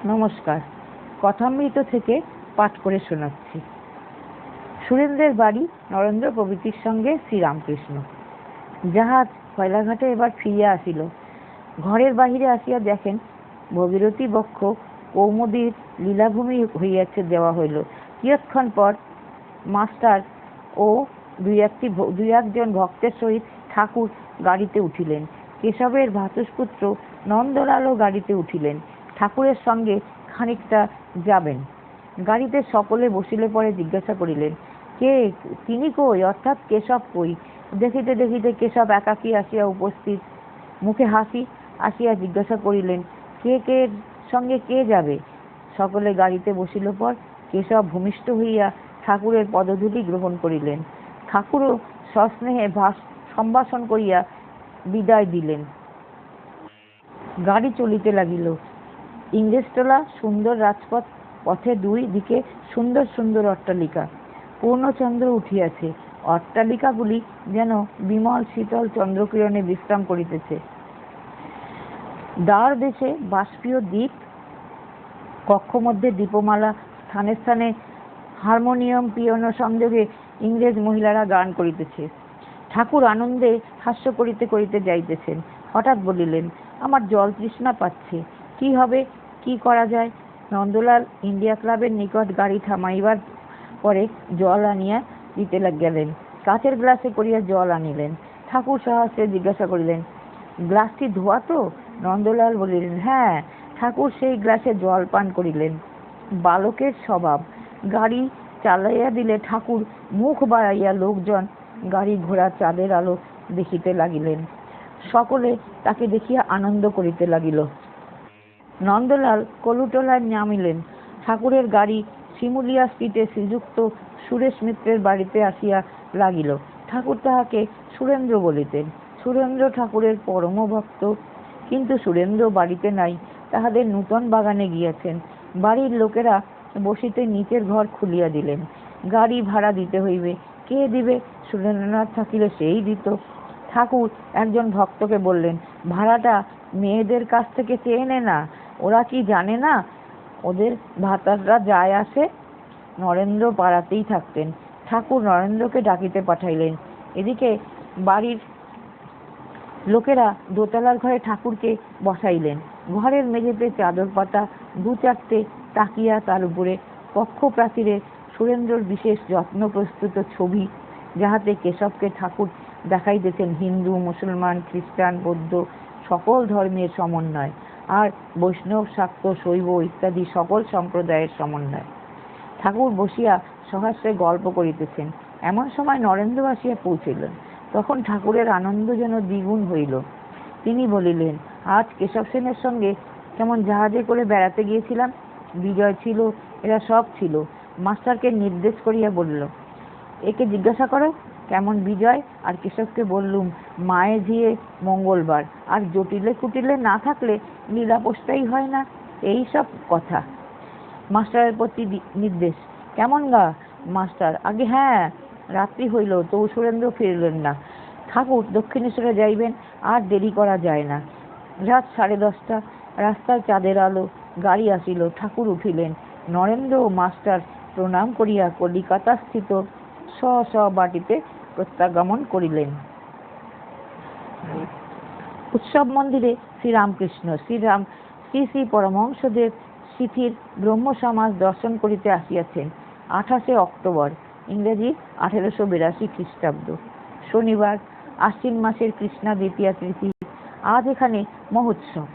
নমস্কার। কথামৃত থেকে পাঠ করে শোনাচ্ছি। সুরেন্দ্রের বাড়ি নরেন্দ্র প্রভৃতির সঙ্গে শ্রীরামকৃষ্ণ। জাহাজ কয়লাঘাটে এবার ফিরিয়া আসিল। ঘরের বাহিরে আসিয়া দেখেন ভগীরথী বক্ষ কৌমুদীর লীলাভূমি হইয়াছে দেওয়া হইল। কিয়ৎক্ষণ পর মাস্টার ও দুই একজন ভক্তের সহিত ঠাকুর গাড়িতে উঠিলেন। কেশবের ভ্রাতুষ্পুত্র নন্দলালও গাড়িতে উঠিলেন, ঠাকুরের সঙ্গে খানিকটা যাবেন। গাড়িতে সকলে বসিলে পরে জিজ্ঞাসা করিলেন, কে তিনি কই, অর্থাৎ কেশব কই? দেখিতে দেখিতে কেশব একাকী আসিয়া উপস্থিত। মুখে হাসি আসিয়া জিজ্ঞাসা করিলেন, কে সঙ্গে কে যাবে? সকলে গাড়িতে বসিল পর কেশব ভূমিষ্ঠ হইয়া ঠাকুরের পদধূলি গ্রহণ করিলেন। ঠাকুরও সস্নেহে সম্ভাষণ করিয়া বিদায় দিলেন। গাড়ি চলিতে লাগিল। ইংরেজটোলা সুন্দর রাজপথ, পথে দুই দিকে সুন্দর সুন্দর অট্টালিকা। পূর্ণচন্দ্র উঠিয়াছে, অট্টালিকাগুলি যেন বিমল শীতল চন্দ্রকিরণে বিশ্রাম করিতেছে। দ্বার দেশে বাষ্পীয় দ্বীপ, কক্ষ মধ্যে দীপমালা, স্থানে স্থানে হারমোনিয়াম পিয়ানো সংযোগে ইংরেজ মহিলারা গান করিতেছে। ঠাকুর আনন্দে হাস্য করিতে করিতে যাইতেছেন। হঠাৎ বলিলেন, আমার জল তৃষ্ণা পাচ্ছে, কি হবে, কি করা যায়? নন্দলাল ইন্ডিয়া ক্লাবের নিকট গাড়ি থামাইবার পরে জল আনিয়া দিতে গেলেন। কাচের গ্লাসে করিয়া জল আনিলেন। ঠাকুর সহস্রে জিজ্ঞাসা করিলেন, গ্লাসটি ধোয়া তো? নন্দলাল বলিলেন, হ্যাঁ। ঠাকুর সেই গ্লাসে জল পান করিলেন। বালকের স্বভাব। গাড়ি চালাইয়া দিলে ঠাকুর মুখ বাড়াইয়া লোকজন গাড়ি ঘোড়া চাঁদের আলো দেখিতে লাগিলেন। সকলে তাকে দেখিয়া আনন্দ করিতে লাগিল। নন্দলাল কলুটোলায় নামিলেন। ঠাকুরের গাড়ি শিমুলিয়া স্ট্রিটে শ্রীযুক্ত সুরেশ মিত্রের বাড়িতে আসিয়া লাগিল। ঠাকুর তাহাকে সুরেন্দ্র বলিতেন। সুরেন্দ্র ঠাকুরের পরম ভক্ত, কিন্তু সুরেন্দ্র বাড়িতে নাই, তাহাদের নূতন বাগানে গিয়াছেন। বাড়ির লোকেরা বসিতে নিচের ঘর খুলিয়া দিলেন। গাড়ি ভাড়া দিতে হইবে। কে দিবে? সুরেন্দ্রনাথ থাকিলে সেই দিত। ঠাকুর একজন ভক্তকে বললেন, ভাড়াটা মেয়েদের কাছ থেকে চেয়ে নে না, ওরা কি জানে না ওদের ভাতাররা যায় আসে? নরেন্দ্র পাড়াতেই থাকতেন। ঠাকুর নরেন্দ্রকে ডাকিতে পাঠাইলেন। এদিকে বাড়ির লোকেরা দোতলার ঘরে ঠাকুরকে বসাইলেন। ঘরের মেঝেতে চাদর পাতা, দু চারটে তাকিয়া, তার উপরে কক্ষ প্রাচীরে সুরেন্দ্রর বিশেষ যত্ন প্রস্তুত ছবি, যাহাতে কেশবকে ঠাকুর দেখাইতেছেন হিন্দু, মুসলমান, খ্রিস্টান, বৌদ্ধ সকল ধর্মের সমন্বয়, আর বৈষ্ণব, শাক্ত, শৈব ইত্যাদি সকল সম্প্রদায়ের সমন্বয়। ঠাকুর বসিয়া সহস্রে গল্প করিতেছেন। এমন সময় নরেন্দ্র আসিয়া পৌঁছিলেন। তখন ঠাকুরের আনন্দ যেন দ্বিগুণ হইল। তিনি বলিলেন, আজ কেশব সেনের সঙ্গে কেমন জাহাজে করে বেড়াতে গিয়েছিলাম। বিজয় ছিল, এরা সব ছিল। মাস্টারকে নির্দেশ করিয়া বলল, একে জিজ্ঞাসা করো কেমন বিজয়। আর কেশবকে বললুম, মায়ে ঝিয়ে মঙ্গলবার, আর জটিলে কুটিলে না থাকলে লীলাপোষটাই হয় না, এই সব কথা। মাস্টারের প্রতি নির্দেশ, কেমন গা? মাস্টার, আগে হ্যাঁ, রাত্রি হইল তো সুরেন্দ্র ফিরলেন না। ঠাকুর দক্ষিণেশ্বরে যাইবেন, আর দেরি করা যায় না। রাত 10:30, রাস্তায় চাঁদের আলো। গাড়ি আসিল, ঠাকুর উঠিলেন। নরেন্দ্র ও মাস্টার প্রণাম করিয়া কলিকাতা স্থিত স্ব বাটিতে প্রত্যাগমন করিলেন। উৎসব মন্দিরে শ্রীরামকৃষ্ণ শ্রী শ্রী পরমহংসদেব শিথির ব্রহ্ম সমাজ দর্শন করিতে আসিয়াছেন। 28শে অক্টোবর, ইংরেজি 1882 খ্রিস্টাব্দ, শনিবার, আশ্বিন মাসের কৃষ্ণা দ্বিতীয়া তিথি। আজ এখানে মহোৎসব,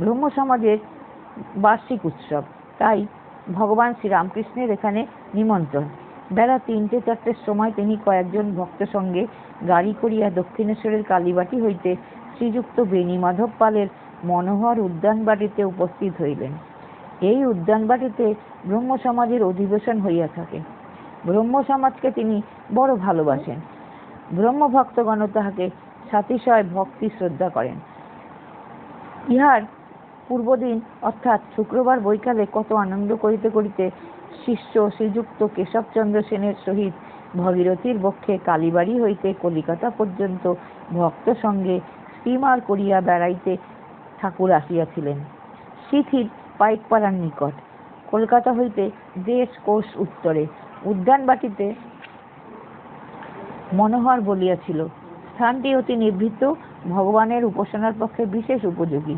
ব্রহ্ম সমাজের বার্ষিক উৎসব, তাই ভগবান শ্রীরামকৃষ্ণের এখানে নিমন্ত্রণ। বেলা 3টে-4টের সময় তিনি কয়েকজন ভক্ত সঙ্গে গাড়ি করিয়া দক্ষিণেশ্বরের কালীবাটি হইতে শ্রীযুক্ত বেণীমাধব পালের মনোহর উদ্যানবাটিতে উপস্থিত হইলেন। এই উদ্যানবাটিতে ব্রহ্ম সমাজের অধিবেশন হইয়া থাকে। ব্রহ্ম সমাজকে তিনি বড় ভালোবাসেন। ব্রহ্ম ভক্তগণ তাহাকে সাতিশয় ভক্তি শ্রদ্ধা করেন। ইহার পূর্বদিন অর্থাৎ শুক্রবার বৈকালে কত আনন্দ করিতে করিতে শিষ্য শ্রীযুক্ত কেশবচন্দ্র সেনের সহিত ভগীরথীর বক্ষে কালীবাড়ি হইতে কলিকাতা পর্যন্ত ভক্ত সঙ্গে স্টিমার করিয়া বেড়াইতে ঠাকুর আসিয়াছিলেন। শিথির পাইকপাড়ার নিকট। কলকাতা হইতে 1.5 কোশ উত্তরে। উদ্যানবাটিতে মনোহর বলিয়াছিল, স্থানটি অতি নিভৃত, ভগবানের উপাসনার পক্ষে বিশেষ উপযোগী।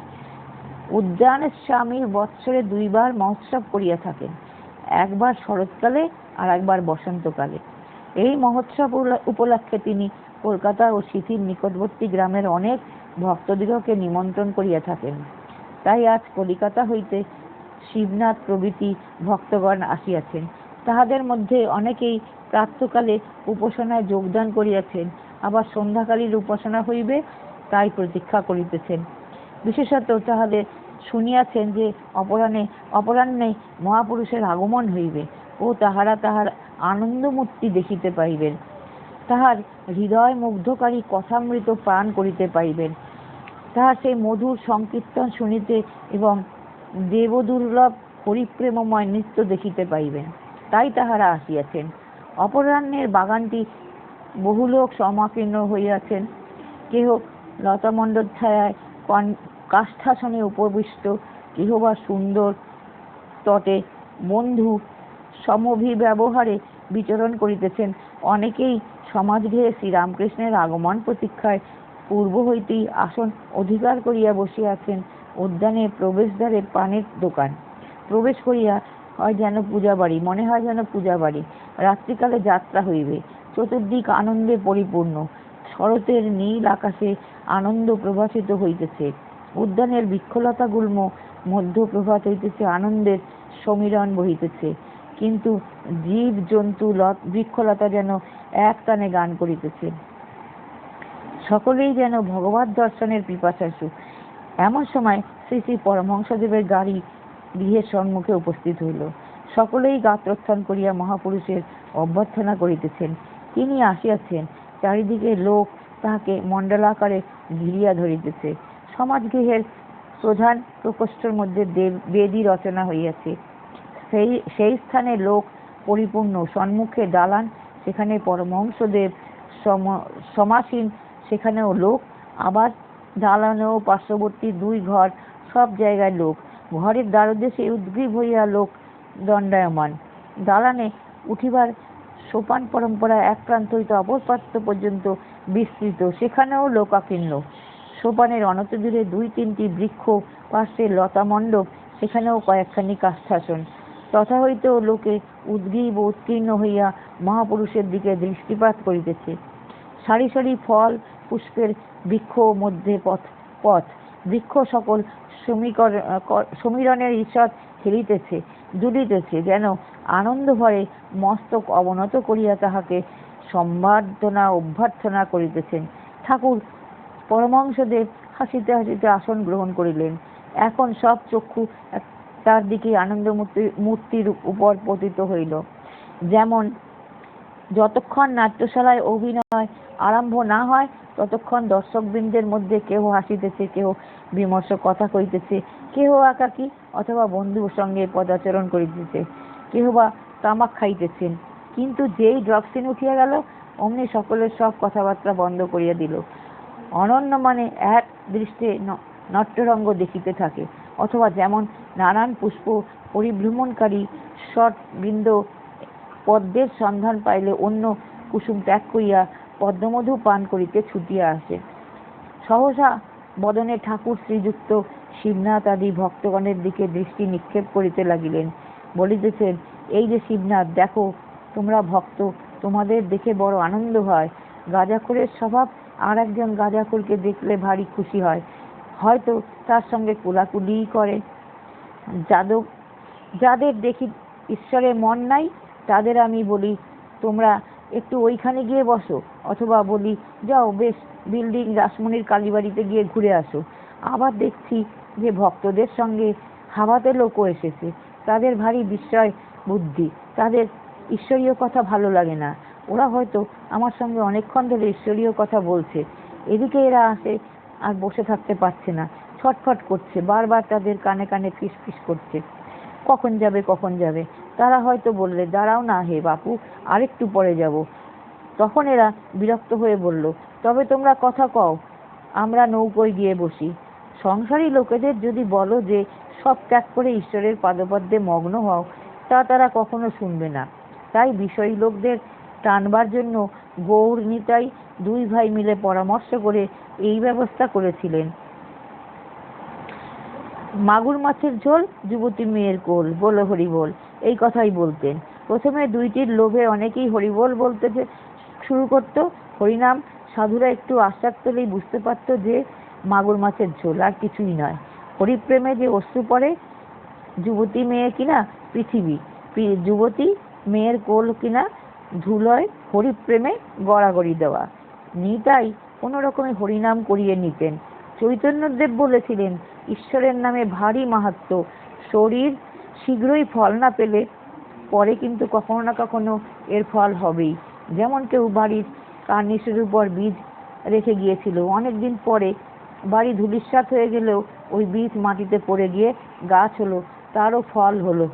উদ্যানের স্বামী বৎসরে 2 বার মহোৎসব করিয়া থাকেন, একবার শরৎকালে আর একবার বসন্তকালে। এই মহোৎসব উপলক্ষে তিনি কলকাতা ও সিথির নিকটবর্তী গ্রামের অনেক ভক্তদিগকে নিমন্ত্রণ করিয়া থাকেন। তাই আজ কলিকাতা হইতে শিবনাথ প্রভৃতি ভক্তগণ আসিয়াছেন। তাহাদের মধ্যে অনেকেই প্রাতঃকালে উপাসনায় যোগদান করিয়াছেন, আবার সন্ধ্যাকালীন উপাসনা হইবে তাই প্রতীক্ষা করিতেছেন। বিশেষত তাহাদের শুনিয়াছেন যে অপরাহ্নে মহাপুরুষের আগমন হইবে ও তাহারা তাহার আনন্দমূর্তি দেখিতে পাইবেন, তাহার হৃদয় মুগ্ধকারী কথামৃত পান করিতে পাইবেন, তাহার সেই মধুর সংকীর্তন শুনিতে এবং দেবদুর্লভ হরিপ্রেমময় নৃত্য দেখিতে পাইবেন। তাই তাহারা আসিয়াছেন। অপরাহ্নের বাগানটি বহু লোক সমাকীর্ণ হইয়াছেন, কেহ লতামণ্ডল ছায়ায় কাষ্ঠাসনে উপবিষ্ট, কেহ বা সুন্দর তটে বন্ধু সমভিব্যবহারে বিচরণ করিতেছেন। অনেকেই সমাজগৃহে শ্রীরামকৃষ্ণের আগমন প্রতীক্ষায় পূর্ব হইতেই আসন অধিকার করিয়া বসিয়াছেন। উদ্যানে প্রবেশদ্বারে পানের দোকান। প্রবেশ করিয়া মনে হয় যেন পূজা বাড়ি। রাত্রিকালে যাত্রা হইবে। চতুর্দিক আনন্দে পরিপূর্ণ। শরতের নীল আকাশে আনন্দ প্রভাসিত হইতেছে। উদ্যানের বৃক্ষলতা গুল্ম মধ্য প্রভাত হইতেছে, আনন্দের সমীরণ বহিতেছে। কিন্তু জীব জন্তু বৃক্ষলতা যেন এক টানে গান করিতেছে। সকলেই যেন ভগবত দর্শনের পিপাসাসু। এমন সময় শ্রী শ্রী পরমহংসদেবের গাড়ি গৃহের সম্মুখে উপস্থিত হইল। সকলেই গাত্রোত্থান করিয়া মহাপুরুষের অভ্যর্থনা করিতেছেন। তিনি আসিয়াছেন। চারিদিকে লোক তাহাকে মণ্ডলাকারে ঘিরিয়া ধরিতেছে। সমাজগৃহের প্রধান প্রকোষ্ঠের মধ্যে বেদী রচনা হইয়াছে। সেই স্থানে লোক পরিপূর্ণ। সম্মুখে দালান, সেখানে পরমহংসদেব সমাসীন, সেখানেও লোক। আবার দালানেও পার্শ্ববর্তী 2 ঘর, সব জায়গায় লোক। ঘরের দ্বারদেশে উদ্গ্রীব হইয়া লোক দণ্ডায়মান। দালানে উঠিবার সোপান পরম্পরা এক প্রান্ত হইতে অপর প্রান্ত পর্যন্ত বিস্তৃত, সেখানেও লোকাকীর্ণ। সোপানের অনতিদূরে 2-3টি বৃক্ষ, পার্শ্বে লতামণ্ডপ, সেখানেও কয়েকখানি কাষ্ঠাসন। তথা হইতেও লোকে উদ্গ্রীব ও উৎকীর্ণ হইয়া মহাপুরুষের দিকে দৃষ্টিপাত করিতেছে। সারি সারি ফল পুষ্পের বৃক্ষ মধ্যে পথ বৃক্ষ সকল সমীরণের ঈষৎ হেলিতেছে, দুলিতেছে, যেন আনন্দ ভরে মস্তক অবনত করিয়া তাহাকে সম্বর্ধনা অভ্যর্থনা করিতেছেন। ঠাকুর পরমহংসদেব হাসিতে হাসিতে আসন গ্রহণ করিলেন। এখন সব চক্ষু তার দিকে আনন্দ মূর্তির উপর পতিত হইল। যেমন যতক্ষণ নাট্যশালায় অভিনয় আরম্ভ না হয় ততক্ষণ দর্শকবৃন্দের মধ্যে কেহ হাসিতেছে, কেহ বিমর্ষ কথা কইতেছে, কেহ একাকী অথবা বন্ধুর সঙ্গে পদাচরণ করিতেছে, কেহ বা তামাক খাইতেছেন। কিন্তু যেই ড্রপ সিন উঠিয়া গেল, অমনি সকলের সব কথাবার্তা বন্ধ করিয়া দিল। অনন্য মানে এক দৃষ্টে নাট্যরঙ্গ দেখিতে থাকে। অথবা যেমন নানান পুষ্প পরিভ্রমণকারী শটবৃন্দ পদ্মের সন্ধান পাইলে অন্য কুসুম ত্যাগ করিয়া পদ্মমধু পান করিতে ছুটিয়া আসে। সহসা বদনে ঠাকুর শ্রীযুক্ত শিবনাথ আদি ভক্তগণের দিকে দৃষ্টি নিক্ষেপ করিতে লাগিলেন। বলিতেছেন, এই যে শিবনাথ, দেখো তোমরা ভক্ত, তোমাদের দেখে বড় আনন্দ হয়। গাঁজাখোরের স্বভাব আর একজন গাঁজাখোরকে দেখলে ভারী খুশি হয়, হয়তো তার সঙ্গে কোলাকুলি করে। যাদের দেখি ঈশ্বরে মন নাই, তাদের আমি বলি তোমরা একটু ওইখানে গিয়ে বসো, অথবা বলি যাও বেশ বিল্ডিং রাসমণির কালীবাড়িতে গিয়ে ঘুরে আসো। আবার দেখছি যে ভক্তদের সঙ্গে হাওয়াতে লোকও এসেছে। তাদের ভারী বিস্ময় বুদ্ধি, তাদের ঈশ্বরীয় কথা ভালো লাগে না। ওরা হয়তো আমার সঙ্গে অনেকক্ষণ ধরে ঈশ্বরীয় কথা বলছে, এদিকে এরা আসে আর বসে থাকতে পারছে না, ছটফট করছে, বারবার তাদের কানে কানে ফিস ফিস করছে, কখন যাবে কখন যাবে। তারা হয়তো বললে, দাঁড়াও না হে বাপু, আরেকটু পরে যাব। তখন এরা বিরক্ত হয়ে বলল, তবে তোমরা কথা কও, আমরা নৌকোয় গিয়ে বসি। সংসারী লোকেদের যদি বলো যে সব ত্যাগ করে ঈশ্বরের পাদপদ্মে মগ্ন হও, তা তারা কখনো শুনবে না। তাই বিষয়ী লোকদের টানবার জন্য গৌর নিতাই দুই ভাই মিলে পরামর্শ করে এই ব্যবস্থা করেছিলেন। মাগুর মাছের ঝোল, যুবতী মেয়ের কোল, বলো হরিবোল, এই কথাই বলতেন। প্রথমে দুইটির লোভে অনেকেই হরিবোল বলতে শুরু করত। হরিনাম সাধুরা একটু আশ্বাস পেলেই বুঝতে পারত যে মাগুর মাছের ঝোল, আর কিছুই নয়। হরিপ্রেমে যে অশ্রু পড়ে, যুবতী মেয়ে কিনা পৃথিবী, যুবতী মেয়ের কোল কিনা ধুলোয় হরিপ্রেমে গড়াগড়ি দেওয়া। নিতাই কোনো রকমে হরিনাম করিয়ে নিতেন। চৈতন্যদেব বলেছিলেন, ঈশ্বরের নামে ভারী মাহাত্ম্য, শরীর শীঘ্রই ফল না পেলে পরে কিন্তু কখনো না কখনো এর ফল হবেই। যেমন কেউ বাড়ির কার্নিশের উপর বীজ রেখে গিয়েছিল, অনেকদিন পরে বাড়ি ধূলিসাৎ হয়ে গেলেও ওই বীজ মাটিতে পড়ে গিয়ে গাছ হলো, তারও ফল হলো।